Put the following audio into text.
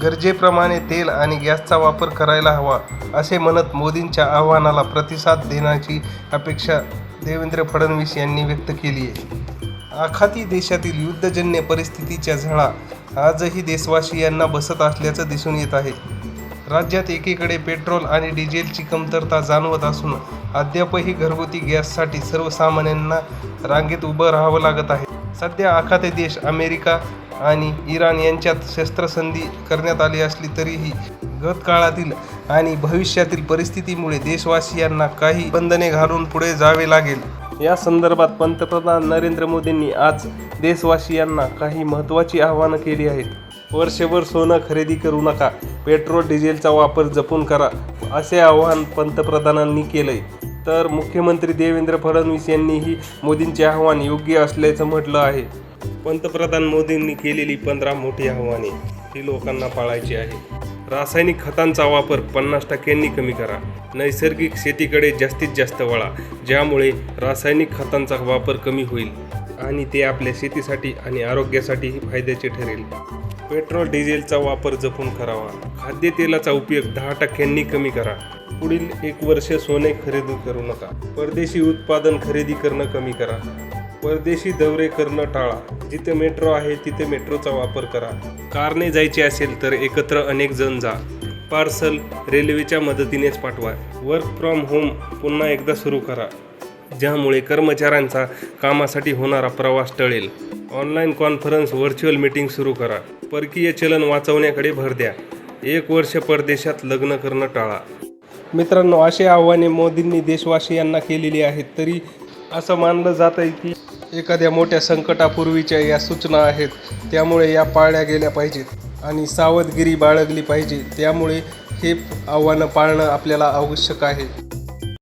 गरजेप्रमाणे तेल आणि गॅसचा वापर करायला हवा असे म्हणत मोदींच्या आवाहनाला प्रतिसाद देण्याची अपेक्षा देवेंद्र फडणवीस यांनी व्यक्त केली आहे. आखाती देशातील युद्धजन्य परिस्थितीच्या झळा आजही देशवासियांना बसत असल्याचं दिसून येत आहे. राज्यात एकीकडे पेट्रोल आणि डिझेलची कमतरता जाणवत असून अद्यापही घरगुती गॅससाठी सर्वसामान्यांना रांगेत उभं राहावं लागत आहे. सध्या आखाती देश अमेरिका आणि इराण यांच्यात शस्त्रसंधी करण्यात आली असली तरीही गतकाळातील आणि भविष्यातील परिस्थितीमुळे देशवासियांना काही बंधने घालून पुढे जावे लागेल. या संदर्भात पंतप्रधान नरेंद्र मोदींनी आज देशवासियांना काही महत्त्वाची आवाहनं केली आहेत. वर्षभर सोनं खरेदी करू नका, पेट्रोल डिझेलचा वापर जपून करा असे आवाहन पंतप्रधानांनी केलंय. तर मुख्यमंत्री देवेंद्र फडणवीस यांनीही मोदींचे आव्हान योग्य असल्याचं म्हटलं आहे. पंतप्रधान मोदींनी केलेली 15 मोठी आव्हाने ही लोकांना पाळायची आहे. रासायनिक खतांचा वापर 50% कमी करा. नैसर्गिक शेतीकडे जास्तीत जास्त वळा, ज्यामुळे रासायनिक खतांचा वापर कमी होईल आणि ते आपल्या शेतीसाठी आणि आरोग्यासाठीही फायद्याचे ठरेल. पेट्रोल डिझेलचा वापर जपून करावा. खाद्यतेलाचा उपयोग 10% कमी करा. पुढील 1 वर्ष सोने खरेदी करू नका. परदेशी उत्पादन खरेदी करणं कमी करा. परदेशी दौरे करणं टाळा. जिथे मेट्रो आहे तिथे मेट्रोचा वापर करा. कारने जायचे असेल तर एकत्र अनेक जण जा. पार्सल रेल्वेच्या मदतीनेच पाठवा. वर्क फ्रॉम होम पुन्हा एकदा सुरू करा, ज्यामुळे कर्मचाऱ्यांचा कामासाठी होणारा प्रवास टळेल. ऑनलाईन कॉन्फरन्स व्हर्च्युअल मीटिंग सुरू करा. परकीय चलन वाचवण्याकडे भर द्या. 1 वर्ष परदेशात लग्न करणं टाळा. मित्रांनो, अशी आव्हाने मोदींनी देशवासियांना केलेली आहेत. तरी असं मानलं जात आहे की एखाद्या मोठ्या संकटापूर्वीच्या या सूचना आहेत, त्यामुळे या पाळल्या गेल्या पाहिजेत आणि सावधगिरी बाळगली पाहिजे. त्यामुळे हे आव्हानं पाळणं आपल्याला आवश्यक आहे.